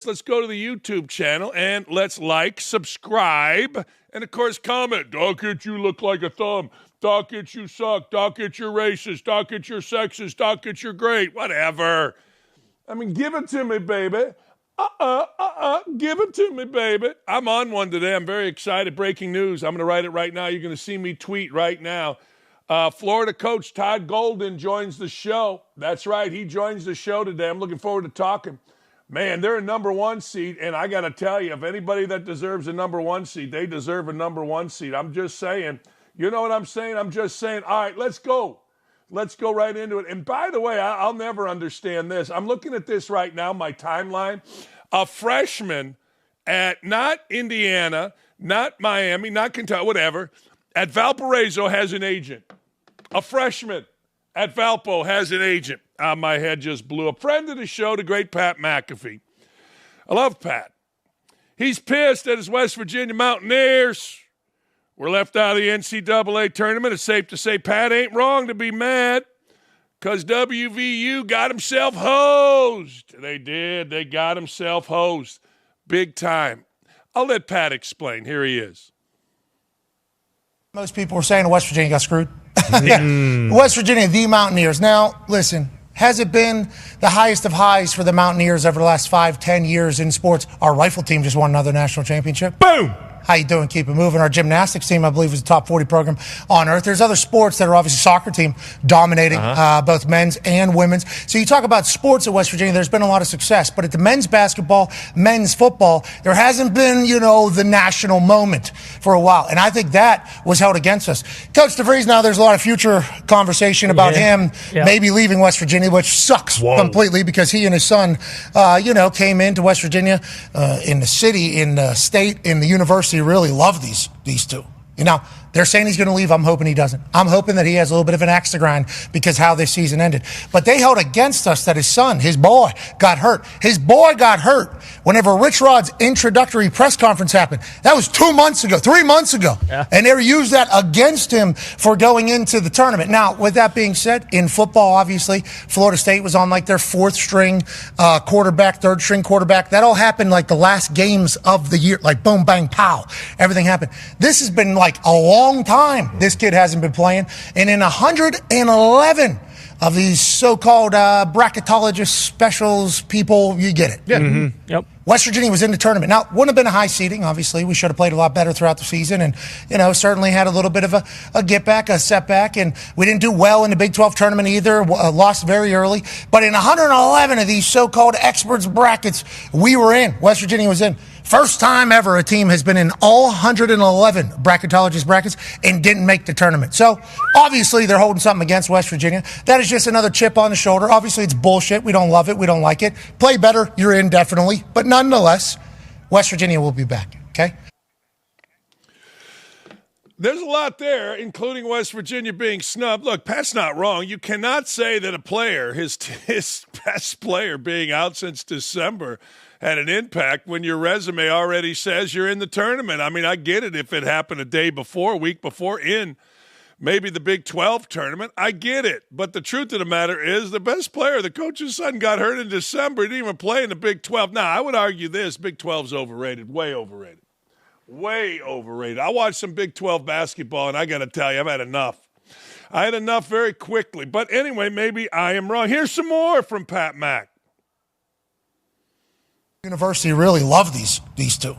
Let's go to the YouTube channel and let's like, subscribe, and of course comment. Dakich, you look like a thumb. Dakich, you suck. Dakich, you're racist. Dakich, you're sexist. Dakich, you're great. Whatever. I mean, give it to me, baby. Give it to me, baby. I'm on one today. I'm very excited. Breaking news. I'm going to write it right now. You're going to see me tweet right now. Florida coach Todd Golden joins the show. That's right. He joins the show today. I'm looking forward to talking. Man, they're a number one seed, and I got to tell you, if anybody that deserves a number one seed, they deserve a number one seed. I'm just saying. You know what I'm saying? I'm just saying, all right, let's go. Let's go right into it. And by the way, I'll never understand this. I'm looking at this right now, my timeline. A freshman at not Indiana, not Miami, not Kentucky, whatever, at Valparaiso has an agent. A freshman at Valpo has an agent. My head just blew. A friend of the show, the great Pat McAfee. I love Pat. He's pissed at his West Virginia Mountaineers. We're left out of the NCAA tournament. It's safe to say Pat ain't wrong to be mad because WVU got himself hosed. They did. They got himself hosed. Big time. I'll let Pat explain. Here he is. Most people were saying West Virginia got screwed. West Virginia, the Mountaineers. Now, listen, has it been the highest of highs for the Mountaineers over the last 5-10 years in sports? Our rifle team just won another national championship. Boom! How you doing? Keep it moving. Our gymnastics team, I believe, is the top 40 program on earth. There's other sports that are obviously soccer team dominating both men's and women's. So you talk about sports at West Virginia, there's been a lot of success. But at the men's basketball, men's football, there hasn't been, the national moment for a while. And I think that was held against us. Coach DeVries, now there's a lot of future conversation about him maybe leaving West Virginia, which sucks completely because he and his son, came into West Virginia in the city, in the state, in the university. Really love these two. They're saying he's going to leave. I'm hoping he doesn't. I'm hoping that he has a little bit of an axe to grind because how this season ended. But they held against us that his son, his boy, got hurt. His boy got hurt whenever Rich Rod's introductory press conference happened. That was 2 months ago, 3 months ago. Yeah. And they used that against him for going into the tournament. Now, with that being said, in football, obviously, Florida State was on their fourth string quarterback, third string quarterback. That all happened the last games of the year, boom, bang, pow. Everything happened. This has been a long time this kid hasn't been playing. And in 111 of these so-called bracketologist specials people, you get it. Yeah. Mm-hmm. Yep. West Virginia was in the tournament. Now, wouldn't have been a high seeding, obviously. We should have played a lot better throughout the season and, certainly had a little bit of a get-back, a setback. And we didn't do well in the Big 12 tournament either, lost very early. But in 111 of these so-called experts brackets, we were in. West Virginia was in. First time ever a team has been in all 111 bracketologist brackets and didn't make the tournament. So, obviously, they're holding something against West Virginia. That is just another chip on the shoulder. Obviously, it's bullshit. We don't love it. We don't like it. Play better. You're in, definitely. But nonetheless, West Virginia will be back, okay? There's a lot there, including West Virginia being snubbed. Look, Pat's not wrong. You cannot say that a player, his best player being out since December, had an impact when your resume already says you're in the tournament. I mean, I get it if it happened a day before, a week before, in maybe the Big 12 tournament. I get it. But the truth of the matter is the best player, the coach's son, got hurt in December. He didn't even play in the Big 12. Now, I would argue this. Big 12's overrated, way overrated. Way overrated. I watched some Big 12 basketball, and I got to tell you, I've had enough. I had enough very quickly. But anyway, maybe I am wrong. Here's some more from Pat Mack. University really love these two.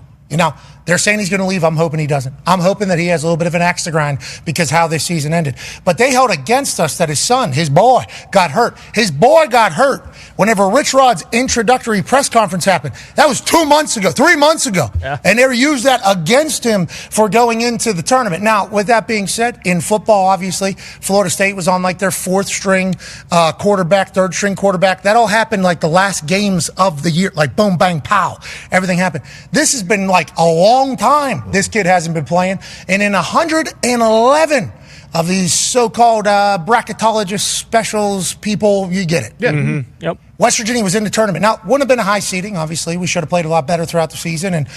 They're saying he's going to leave. I'm hoping he doesn't. I'm hoping that he has a little bit of an axe to grind because how this season ended. But they held against us that his son, his boy, got hurt. His boy got hurt whenever Rich Rod's introductory press conference happened. That was 2 months ago, 3 months ago. Yeah. And they used that against him for going into the tournament. Now, with that being said, in football, obviously, Florida State was on their fourth string quarterback, third string quarterback. That all happened the last games of the year, boom, bang, pow. Everything happened. This has been a long time this kid hasn't been playing. And in 111 of these so-called bracketologist specials people, you get it. Yeah. Mm-hmm. Yep. West Virginia was in the tournament. Now, wouldn't have been a high seeding, obviously. We should have played a lot better throughout the season and,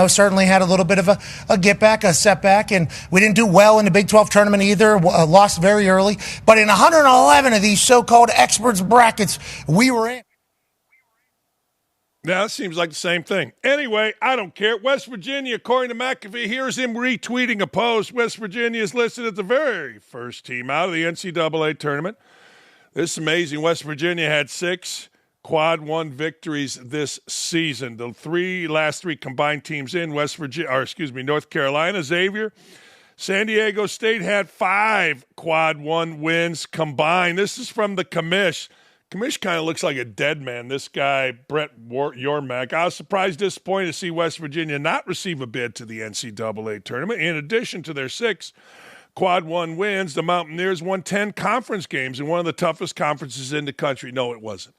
certainly had a little bit of a get-back, a setback. And we didn't do well in the Big 12 tournament either, lost very early. But in 111 of these so-called experts brackets, we were in. Yeah, that seems like the same thing. Anyway, I don't care. West Virginia, according to McAfee, here's him retweeting a post. West Virginia is listed as the very first team out of the NCAA tournament. This is amazing. West Virginia had 6 quad one victories this season. The last three combined teams in North Carolina, Xavier, San Diego State had 5 quad one wins combined. This is from the commish. Commish kind of looks like a dead man. This guy, Brett Yormack. I was surprised, disappointed to see West Virginia not receive a bid to the NCAA tournament. In addition to their 6 quad one wins, the Mountaineers won 10 conference games in one of the toughest conferences in the country. No, it wasn't.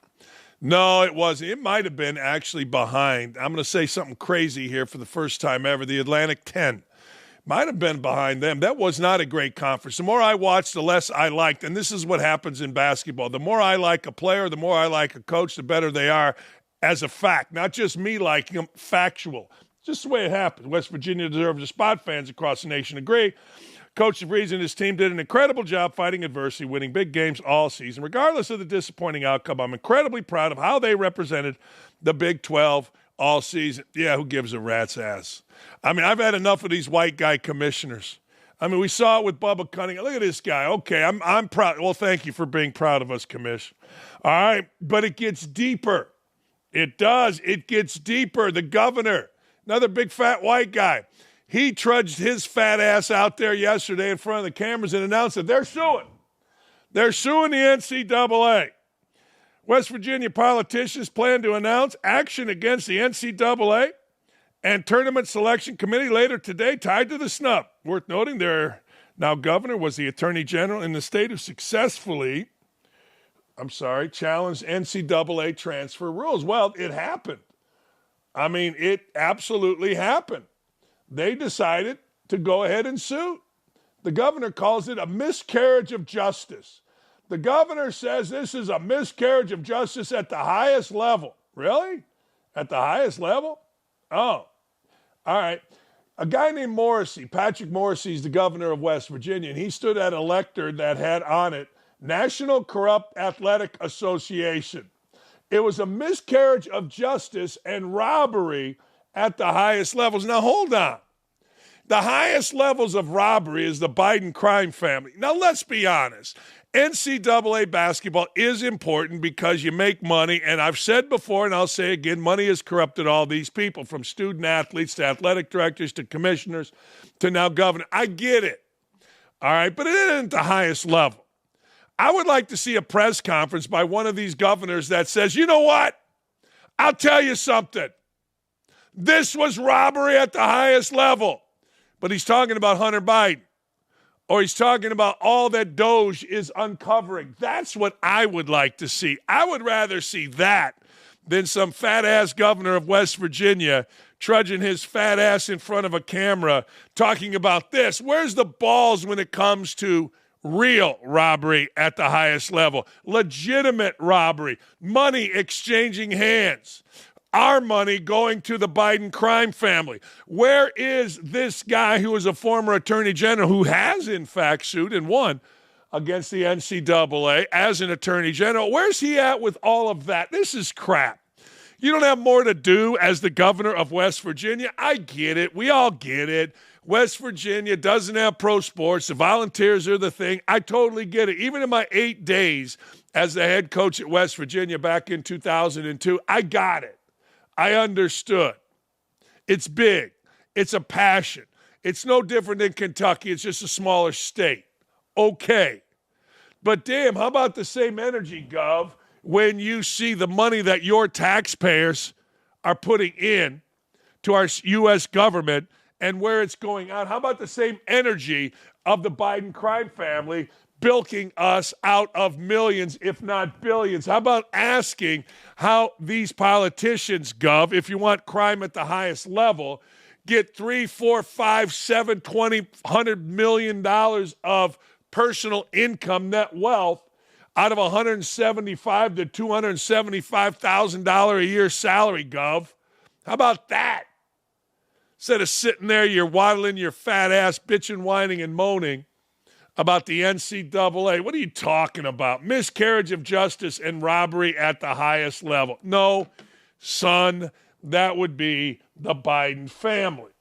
It might have been actually behind. I'm going to say something crazy here for the first time ever. The Atlantic 10 might have been behind them. That was not a great conference. The more I watched, the less I liked. And this is what happens in basketball. The more I like a player, the more I like a coach, the better they are as a fact. Not just me liking them, factual. Just the way it happens. West Virginia deserves a spot. Fans across the nation agree. Coach DeVries and his team did an incredible job fighting adversity, winning big games all season. Regardless of the disappointing outcome, I'm incredibly proud of how they represented the Big 12 all season. Yeah, who gives a rat's ass? I mean, I've had enough of these white guy commissioners. I mean, we saw it with Bubba Cunningham. Look at this guy. Okay, I'm proud. Well, thank you for being proud of us, commish. All right, but it gets deeper. It does. It gets deeper. The governor, another big fat white guy, he trudged his fat ass out there yesterday in front of the cameras and announced that they're suing. They're suing the NCAA. West Virginia politicians plan to announce action against the NCAA and Tournament Selection Committee later today, tied to the snub. Worth noting, their now governor was the Attorney General in the state who successfully, challenged NCAA transfer rules. Well, it happened. I mean, it absolutely happened. They decided to go ahead and sue. The governor calls it a miscarriage of justice. The governor says this is a miscarriage of justice at the highest level. Really? At the highest level? Oh, all right. A guy named Morrissey, Patrick Morrissey, is the governor of West Virginia, and he stood at a lectern that had on it National Corrupt Athletic Association. It was a miscarriage of justice and robbery at the highest levels. Now, hold on. The highest levels of robbery is the Biden crime family. Now, let's be honest. NCAA basketball is important because you make money, and I've said before, and I'll say again, money has corrupted all these people, from student athletes to athletic directors to commissioners to now governor. I get it, all right, but it isn't the highest level. I would like to see a press conference by one of these governors that says, you know what, I'll tell you something. This was robbery at the highest level, but he's talking about Hunter Biden. Or he's talking about all that Doge is uncovering. That's what I would like to see. I would rather see that than some fat-ass governor of West Virginia trudging his fat ass in front of a camera talking about this. Where's the balls when it comes to real robbery at the highest level? Legitimate robbery. Money exchanging hands. Our money going to the Biden crime family. Where is this guy who is a former attorney general who has, in fact, sued and won against the NCAA as an attorney general? Where's he at with all of that? This is crap. You don't have more to do as the governor of West Virginia? I get it. We all get it. West Virginia doesn't have pro sports. The Volunteers are the thing. I totally get it. Even in my 8 days as the head coach at West Virginia back in 2002, I got it. I understood. It's big. It's a passion. It's no different than Kentucky. It's just a smaller state. Okay. But damn, how about the same energy, Gov, when you see the money that your taxpayers are putting in to our U.S. government and where it's going on? How about the same energy of the Biden crime family bilking us out of millions, if not billions? How about asking how these politicians, Gov, if you want crime at the highest level, get $3, $4, $5, $7, $20, $100 million of personal income, net wealth, out of $175,000 to $275,000 a year salary, Gov? How about that? Instead of sitting there, you're waddling your fat ass, bitching, whining, and moaning about the NCAA. What are you talking about? Miscarriage of justice and robbery at the highest level. No, son, that would be the Biden family,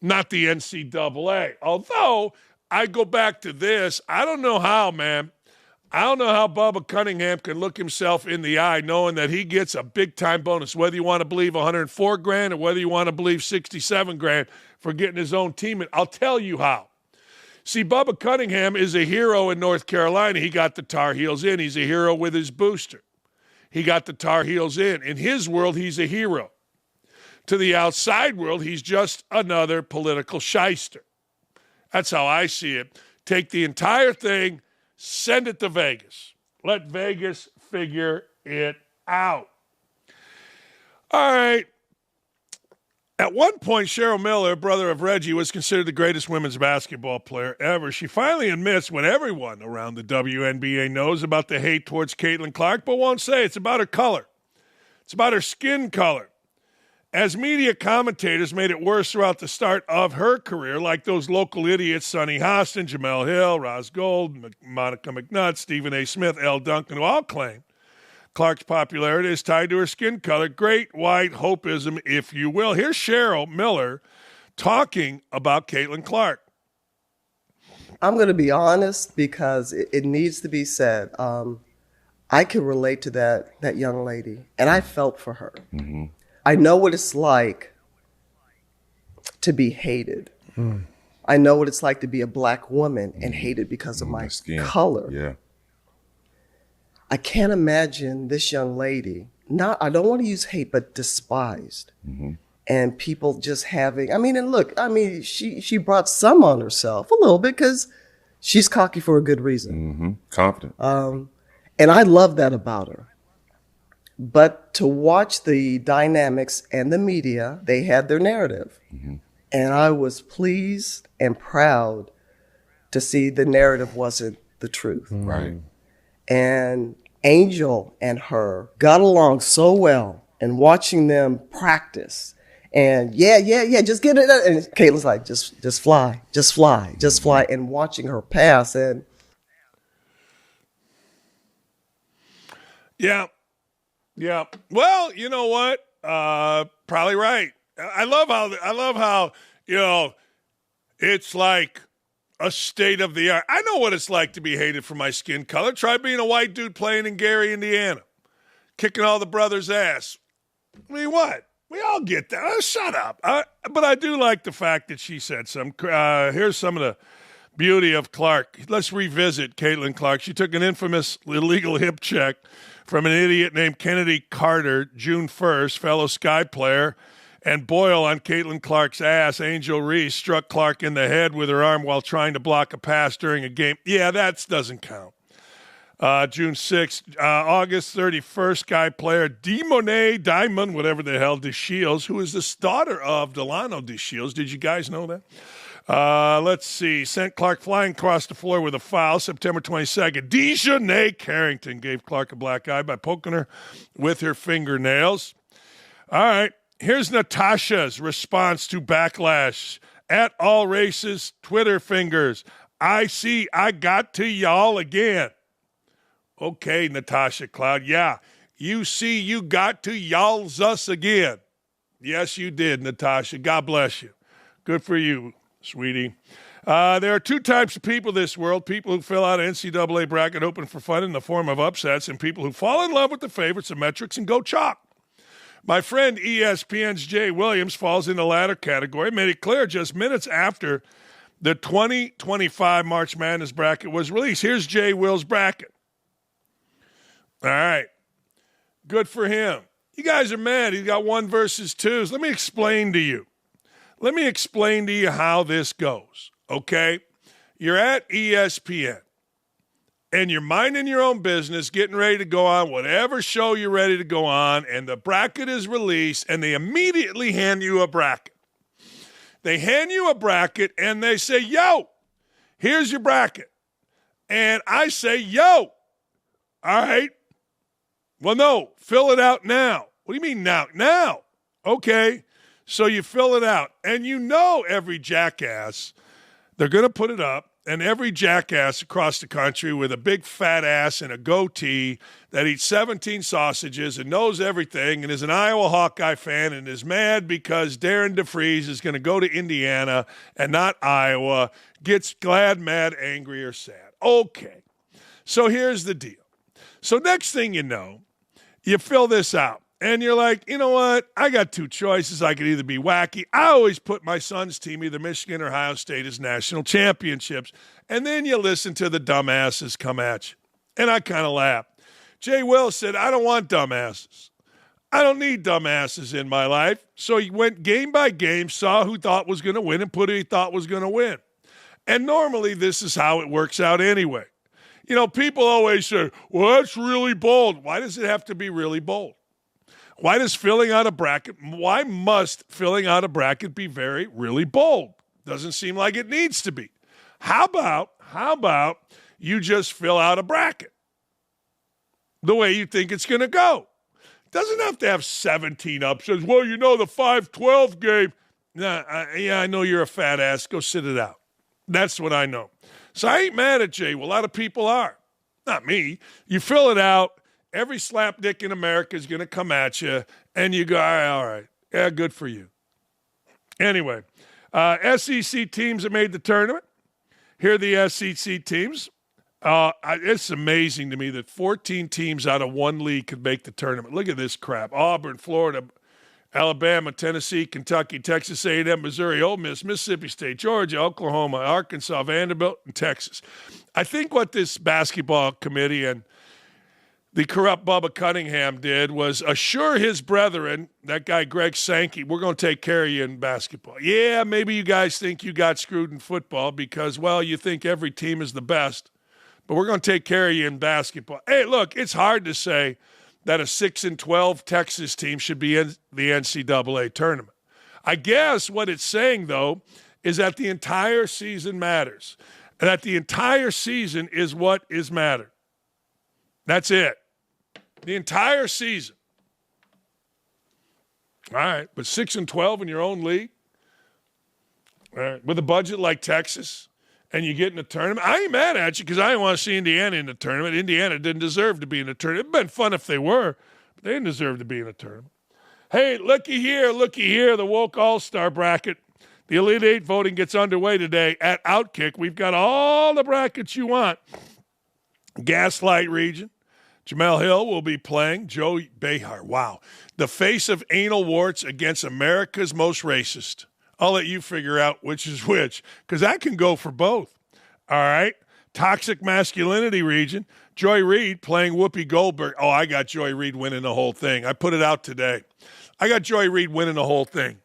not the NCAA. Although, I go back to this, I don't know how, man. I don't know how Bubba Cunningham can look himself in the eye knowing that he gets a big-time bonus, whether you want to believe $104,000 or whether you want to believe $67,000 for getting his own team in. I'll tell you how. See, Bubba Cunningham is a hero in North Carolina. He got the Tar Heels in. He's a hero with his booster. He got the Tar Heels in. In his world, he's a hero. To the outside world, he's just another political shyster. That's how I see it. Take the entire thing, send it to Vegas. Let Vegas figure it out. All right. At one point, Cheryl Miller, brother of Reggie, was considered the greatest women's basketball player ever. She finally admits what everyone around the WNBA knows about the hate towards Caitlin Clark, but won't say. It's about her color. It's about her skin color. As media commentators made it worse throughout the start of her career, like those local idiots, Sonny Hostin, Jamel Hill, Roz Gold, Monica McNutt, Stephen A. Smith, L. Duncan, who all claim Clark's popularity is tied to her skin color. Great white hopeism, if you will. Here's Cheryl Miller talking about Caitlin Clark. I'm going to be honest because it needs to be said. I can relate to that young lady, and I felt for her. Mm-hmm. I know what it's like to be hated. Mm. I know what it's like to be a black woman and hated because of my color. Yeah. I can't imagine this young lady, I don't want to use hate, but despised. Mm-hmm. And people just having, she brought some on herself a little bit because she's cocky for a good reason. Mm-hmm. Confident. And I love that about her. But to watch the dynamics and the media, they had their narrative. Mm-hmm. And I was pleased and proud to see the narrative wasn't the truth. Right. And Angel and her got along so well, and watching them practice and just get it. And Caitlin's like, just fly. And watching her pass and. Yeah. Well, you know what? Probably right. I love how, it's like a state of the art. I know what it's like to be hated for my skin color. Try being a white dude playing in Gary, Indiana, kicking all the brothers' ass. I mean, what? We all get that. Shut up. But I do like the fact that she said some. Here's some of the beauty of Clark. Let's revisit Caitlin Clark. She took an infamous illegal hip check from an idiot named Kennedy Carter, June 1st, fellow Sky player, and boil on Caitlin Clark's ass. Angel Reese struck Clark in the head with her arm while trying to block a pass during a game. Yeah, that doesn't count. June 6th, August 31st, Sky player Demonet Diamond, whatever the hell, DeShields, who is the daughter of Delano DeShields. Did you guys know that? Let's see. Sent Clark flying across the floor with a foul. September 22nd. Dejanay Carrington gave Clark a black eye by poking her with her fingernails. All right. Here's Natasha's response to backlash. At all races, Twitter fingers. I got to y'all again. Okay, Natasha Cloud. Yeah. You see, you got to y'all's us again. Yes, you did, Natasha. God bless you. Good for you, sweetie. There are two types of people in this world: people who fill out an NCAA bracket open for fun in the form of upsets, and people who fall in love with the favorites and metrics and go chalk. My friend ESPN's Jay Williams falls in the latter category, made it clear just minutes after the 2025 March Madness bracket was released. Here's Jay Will's bracket. All right. Good for him. You guys are mad. He's got 1 versus 2s. Let me explain to you. How this goes, okay? You're at ESPN, and you're minding your own business, getting ready to go on whatever show you're ready to go on, and the bracket is released, and they immediately hand you a bracket. They hand you a bracket, and they say, yo, here's your bracket. And I say, yo, all right. Well, no, fill it out now. What do you mean now? Now. Okay. So you fill it out. And you know every jackass, they're going to put it up, and every jackass across the country with a big fat ass and a goatee that eats 17 sausages and knows everything and is an Iowa Hawkeye fan and is mad because Darren DeFries is going to go to Indiana and not Iowa, gets glad, mad, angry, or sad. Okay, so here's the deal. So next thing you know, you fill this out. And you're like, you know what? I got two choices. I could either be wacky. I always put my son's team, either Michigan or Ohio State, as national championships. And then you listen to the dumbasses come at you. And I kind of laugh. Jay Will said, I don't want dumbasses. I don't need dumbasses in my life. So he went game by game, saw who thought was going to win, and put who he thought was going to win. And normally this is how it works out anyway. You know, people always say, well, that's really bold. Why does it have to be really bold? Why must filling out a bracket be really bold? Doesn't seem like it needs to be. How about you just fill out a bracket the way you think it's going to go? Doesn't have to have 17 upsets. Well, you know, the 5-12 game. I know you're a fat ass. Go sit it out. That's what I know. So I ain't mad at Jay. Well, a lot of people are. Not me. You fill it out. Every slapdick in America is going to come at you, and you go, all right. Yeah, good for you. Anyway, SEC teams that made the tournament. Here are the SEC teams. It's amazing to me that 14 teams out of one league could make the tournament. Look at this crap. Auburn, Florida, Alabama, Tennessee, Kentucky, Texas A&M, Missouri, Ole Miss, Mississippi State, Georgia, Oklahoma, Arkansas, Vanderbilt, and Texas. I think what this basketball committee and the corrupt Bubba Cunningham did was assure his brethren, that guy Greg Sankey, we're going to take care of you in basketball. Yeah, maybe you guys think you got screwed in football because, well, you think every team is the best, but we're going to take care of you in basketball. Hey, look, it's hard to say that a 6-12 Texas team should be in the NCAA tournament. I guess what it's saying, though, is that the entire season matters, and that the entire season is what is mattered. That's it. The entire season. All right, but 6-12 in your own league, all right, with a budget like Texas, and you get in the tournament. I ain't mad at you because I didn't want to see Indiana in the tournament. Indiana didn't deserve to be in the tournament. It'd been fun if they were, but they didn't deserve to be in the tournament. Hey, looky here, the woke all-star bracket. The Elite Eight voting gets underway today at OutKick. We've got all the brackets you want. Gaslight region. Jamel Hill will be playing. Joe Behar, wow. The face of anal warts against America's most racist. I'll let you figure out which is which, because that can go for both. All right? Toxic masculinity region. Joy Reid playing Whoopi Goldberg. Oh, I got Joy Reid winning the whole thing. I put it out today. I got Joy Reid winning the whole thing.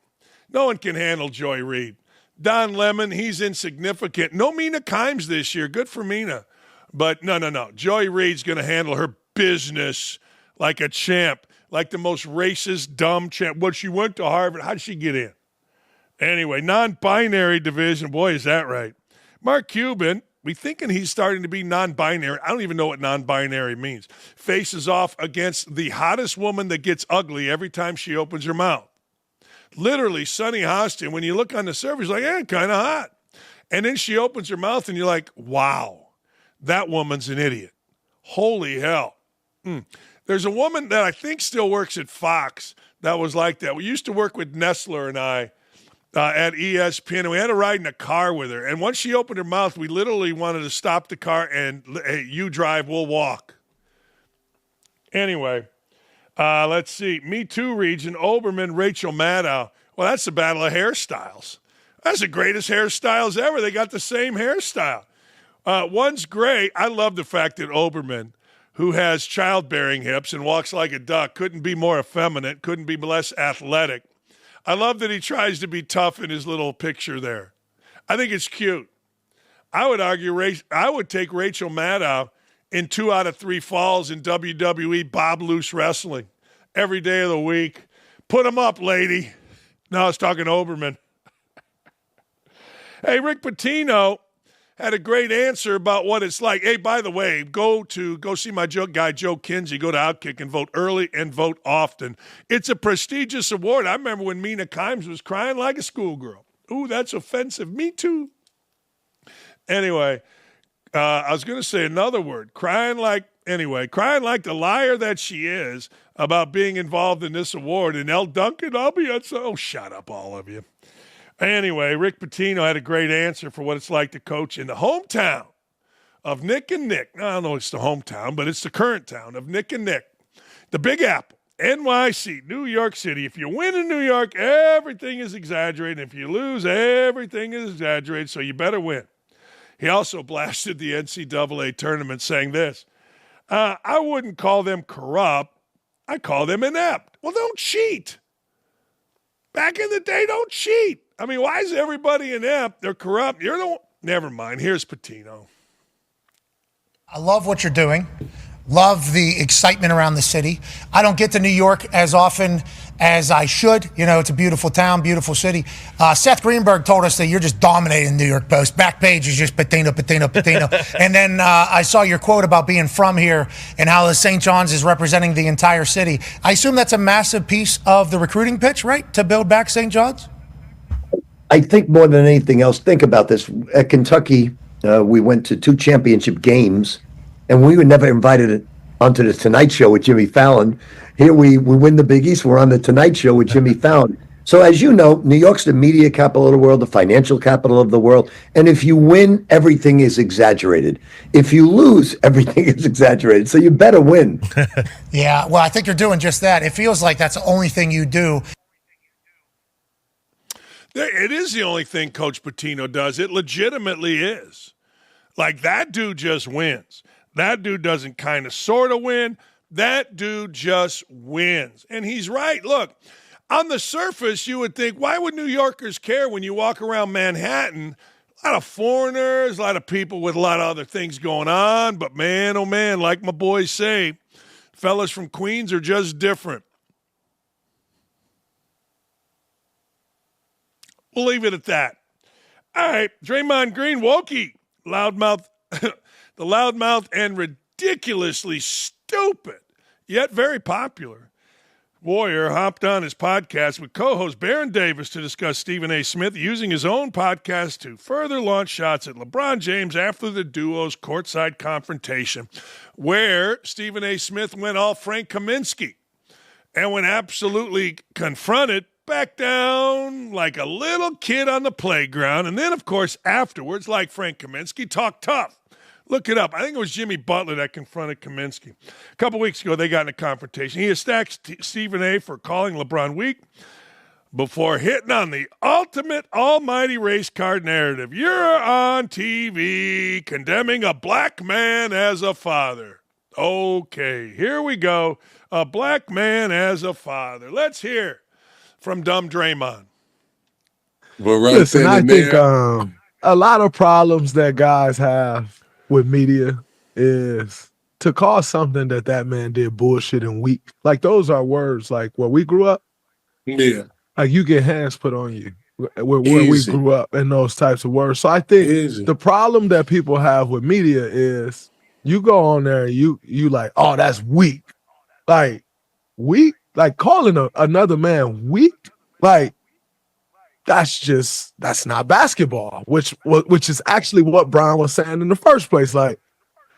No one can handle Joy Reid. Don Lemon, he's insignificant. No Mina Kimes this year. Good for Mina. But no. Joy Reid's going to handle her business like a champ, like the most racist, dumb champ. Well, she went to Harvard. How'd she get in? Anyway, non-binary division. Boy, is that right. Mark Cuban, we thinking he's starting to be non-binary. I don't even know what non-binary means. Faces off against the hottest woman that gets ugly every time she opens her mouth. Literally, Sunny Hostin, when you look on the surface, like, kind of hot. And then she opens her mouth and you're like, wow, that woman's an idiot. Holy hell. There's a woman that I think still works at Fox that was like that. We used to work with Nestler and I at ESPN, and we had to ride in a car with her. And once she opened her mouth, we literally wanted to stop the car and, hey, you drive, we'll walk. Anyway, let's see. Me Too region, Oberman, Rachel Maddow. Well, that's the battle of hairstyles. That's the greatest hairstyles ever. They got the same hairstyle. One's gray. I love the fact that Oberman, who has childbearing hips and walks like a duck, couldn't be more effeminate, couldn't be less athletic. I love that he tries to be tough in his little picture there. I think it's cute. I would argue I would take Rachel Maddow in 2 out of 3 falls in WWE Bob Loose Wrestling every day of the week. Put him up, lady. No, I was talking to Oberman. Hey, Rick Pitino had a great answer about what it's like. Hey, by the way, go see my guy Joe Kinsey. Go to OutKick and vote early and vote often. It's a prestigious award. I remember when Mina Kimes was crying like a schoolgirl. Ooh, that's offensive. Me too. Anyway, I was going to say another word. Crying like the liar that she is about being involved in this award. And El Duncan, I'll be at oh, shut up, all of you. Anyway, Rick Pitino had a great answer for what it's like to coach in the hometown of Nick and Nick. I don't know if it's the hometown, but it's the current town of Nick and Nick. The Big Apple, NYC, New York City. If you win in New York, everything is exaggerated. If you lose, everything is exaggerated, so you better win. He also blasted the NCAA tournament saying this, I wouldn't call them corrupt. I call them inept. Well, don't cheat. Back in the day, don't cheat. I mean, why is everybody inept? They're corrupt. You're the one. Never mind. Here's Pitino. I love what you're doing. Love the excitement around the city. I don't get to New York as often as I should. You know, it's a beautiful town, beautiful city. Seth Greenberg told us that you're just dominating the New York Post. Back page is just Pitino. And then I saw your quote about being from here and how the St. John's is representing the entire city. I assume that's a massive piece of the recruiting pitch, right? To build back St. John's? I think more than anything else, think about this. At Kentucky, we went to 2 championship games, and we were never invited onto the Tonight Show with Jimmy Fallon. Here we win the Big East, we're on the Tonight Show with Jimmy Fallon. So as you know, New York's the media capital of the world, the financial capital of the world. And if you win, everything is exaggerated. If you lose, everything is exaggerated. So you better win. Yeah, well, I think you're doing just that. It feels like that's the only thing you do. It is the only thing Coach Pitino does. It legitimately is. Like, that dude just wins. That dude doesn't kind of sort of win. That dude just wins. And he's right. Look, on the surface, you would think, why would New Yorkers care when you walk around Manhattan? A lot of foreigners, a lot of people with a lot of other things going on. But man, oh man, like my boys say, fellas from Queens are just different. We'll leave it at that. All right, Draymond Green, Wokey, loudmouth, the loudmouth and ridiculously stupid, yet very popular Warrior hopped on his podcast with co-host Baron Davis to discuss Stephen A. Smith using his own podcast to further launch shots at LeBron James after the duo's courtside confrontation, where Stephen A. Smith went all Frank Kaminsky and when absolutely confronted, back down like a little kid on the playground. And then, of course, afterwards, like Frank Kaminsky, talked tough. Look it up. I think it was Jimmy Butler that confronted Kaminsky. A couple weeks ago, they got in a confrontation. He attacked Stephen A. for calling LeBron weak before hitting on the ultimate almighty race card narrative. You're on TV condemning a black man as a father. Okay, here we go. A black man as a father. Let's hear from dumb Draymond. Well, right. Listen, I think a lot of problems that guys have with media is to call something that man did bullshit and weak. Like, those are words like where we grew up. Yeah. Like, you get hands put on you where we grew up and those types of words. So I think the problem that people have with media is you go on there and you like, oh, that's weak. Like, weak? Like, calling another man weak? Like, that's not basketball, which is actually what Brian was saying in the first place. Like,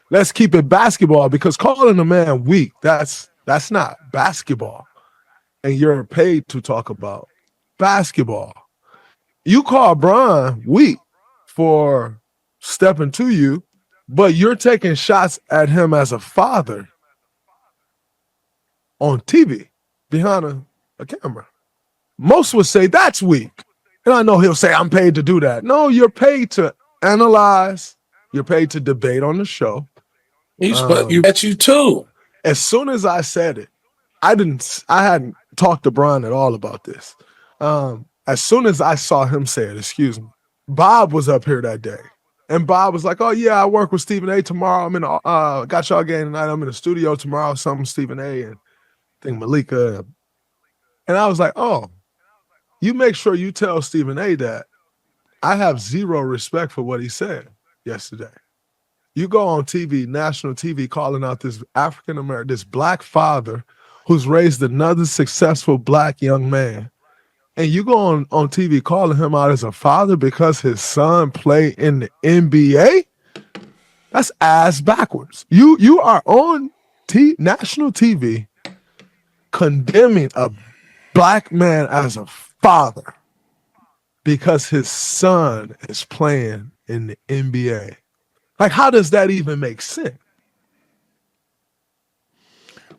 let's keep it basketball, because calling a man weak, that's not basketball. And you're paid to talk about basketball. You call Brian weak for stepping to you, but you're taking shots at him as a father on TV behind a camera. Most would say that's weak. And I know he'll say, I'm paid to do that. No, you're paid to analyze. You're paid to debate on the show. You bet you too. As soon as I said it, I hadn't talked to Brian at all about this. As soon as I saw him say it, Bob was up here that day. And Bob was like, oh yeah, I work with Stephen A. tomorrow. I'm in got y'all game tonight. I'm in the studio tomorrow, something Stephen A. and I think Malika. And I was like, oh, you make sure you tell Stephen A. that I have zero respect for what he said yesterday. You go on TV, national TV, calling out this African-American, this black father who's raised another successful black young man and you go on TV calling him out as a father because his son played in the NBA, that's ass backwards. You are on national TV condemning a black man as a father because his son is playing in the NBA. Like, how does that even make sense?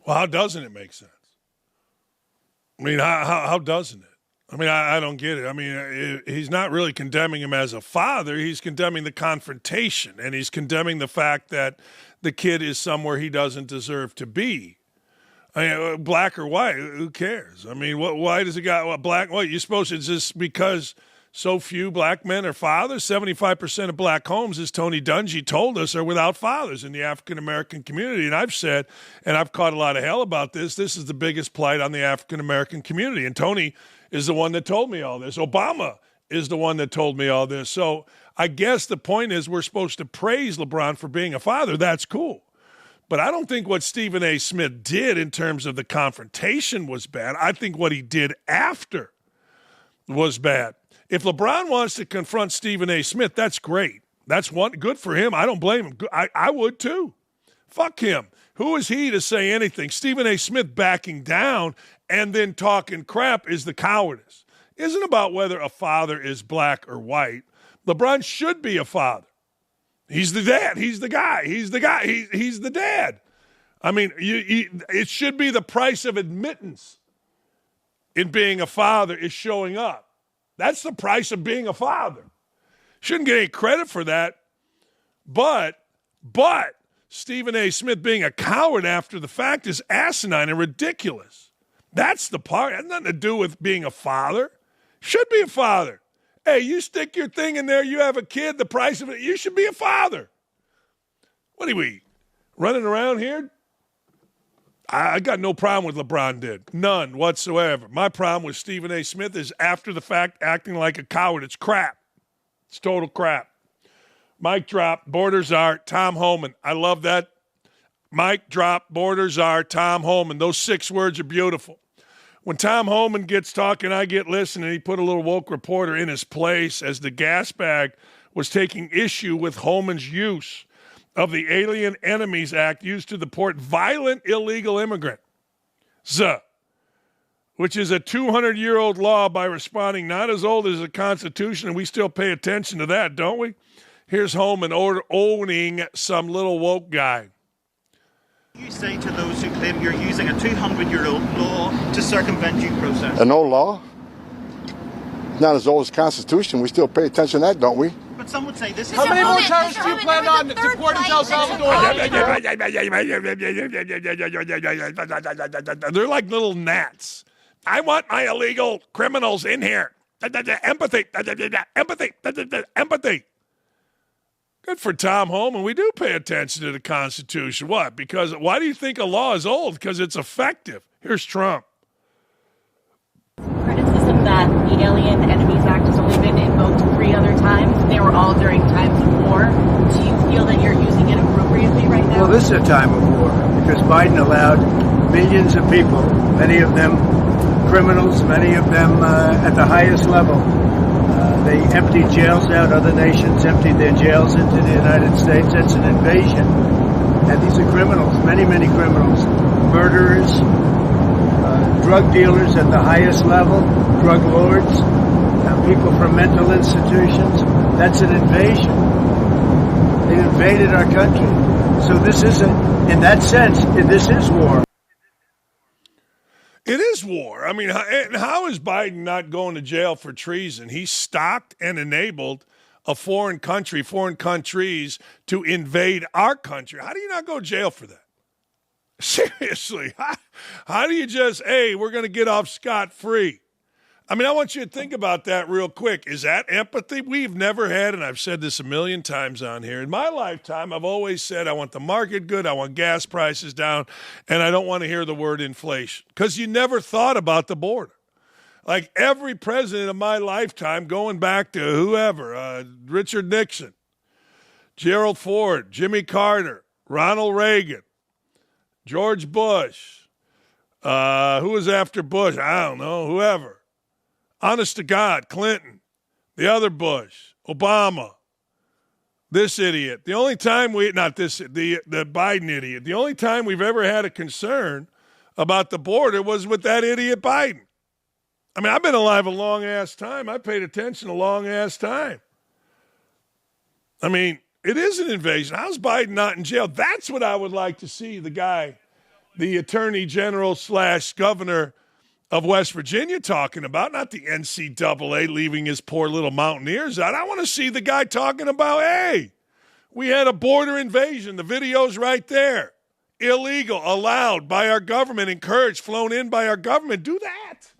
Well, how doesn't it make sense? I mean, how doesn't it? I mean, I don't get it. I mean, he's not really condemning him as a father. He's condemning the confrontation, and he's condemning the fact that the kid is somewhere he doesn't deserve to be. I mean, black or white, who cares? I mean, why does it got black? What you're supposed to? It's just because so few black men are fathers. 75% of black homes, as Tony Dungy told us, are without fathers in the African American community. And I've said, and I've caught a lot of hell about this. This is the biggest plight on the African American community. And Tony is the one that told me all this. Obama is the one that told me all this. So I guess the point is we're supposed to praise LeBron for being a father. That's cool. But I don't think what Stephen A. Smith did in terms of the confrontation was bad. I think what he did after was bad. If LeBron wants to confront Stephen A. Smith, that's great. That's good for him. I don't blame him. I would too. Fuck him. Who is he to say anything? Stephen A. Smith backing down and then talking crap is the cowardice. Isn't about whether a father is black or white. LeBron should be a father. He's the dad. He's the guy. He's the guy. He's the dad. I mean, it should be the price of admittance in being a father is showing up. That's the price of being a father. Shouldn't get any credit for that. But Stephen A. Smith being a coward after the fact is asinine and ridiculous. That's the part. It has nothing to do with being a father. Should be a father. Hey, you stick your thing in there, you have a kid, the price of it, you should be a father. What are we, running around here? I got no problem with LeBron did. None whatsoever. My problem with Stephen A. Smith is after the fact acting like a coward. It's crap. It's total crap. Mic drop, Borders are Tom Homan. I love that. Mic drop, Borders are Tom Homan. Those 6 words are beautiful. When Tom Homan gets talking, I get listening. He put a little woke reporter in his place as the gas bag was taking issue with Homan's use of the Alien Enemies Act used to deport violent illegal immigrants, which is a 200-year-old law by responding not as old as the Constitution, and we still pay attention to that, don't we? Here's Homan owning some little woke guy. You say to those who claim you're using a 200-year-old law to circumvent due process? An old law? Not as old as the Constitution. We still pay attention to that, don't we? But some would say this is... How many more terrorists do you plan on deporting to El Salvador? They're like little gnats. I want my illegal criminals in here. Empathy. Empathy. Good for Tom Homan. We do pay attention to the Constitution. What? Because why do you think a law is old? Because it's effective. Here's Trump. Criticism that the Alien Enemies Act has only been invoked 3 other times. They were all during times of war. Do you feel that you're using it appropriately right now? Well, this is a time of war because Biden allowed millions of people, many of them criminals, many of them at the highest level. They emptied jails out. Other nations emptied their jails into the United States. That's an invasion. And these are criminals, many, many criminals, murderers, drug dealers at the highest level, drug lords, people from mental institutions. That's an invasion. They invaded our country. So this isn't, in that sense, this is war. It is war. I mean, how is Biden not going to jail for treason? He stocked and enabled a foreign country, foreign countries to invade our country. How do you not go to jail for that? Seriously, how do you just, hey, we're going to get off scot-free? I mean, I want you to think about that real quick. Is that empathy? We've never had, and I've said this a million times on here. In my lifetime, I've always said I want the market good, I want gas prices down, and I don't want to hear the word inflation because you never thought about the border. Like every president of my lifetime, going back to whoever, Richard Nixon, Gerald Ford, Jimmy Carter, Ronald Reagan, George Bush, who was after Bush? I don't know, whoever. Honest to God, Clinton, the other Bush, Obama, this idiot. The only time the Biden idiot, the only time we've ever had a concern about the border was with that idiot Biden. I mean, I've been alive a long-ass time. I paid attention a long-ass time. I mean, it is an invasion. How's Biden not in jail? That's what I would like to see the guy, the attorney general / governor of West Virginia talking about, not the NCAA leaving his poor little Mountaineers out. I want to see the guy talking about, hey, we had a border invasion. The video's right there. Illegal, allowed by our government, encouraged, flown in by our government. Do that.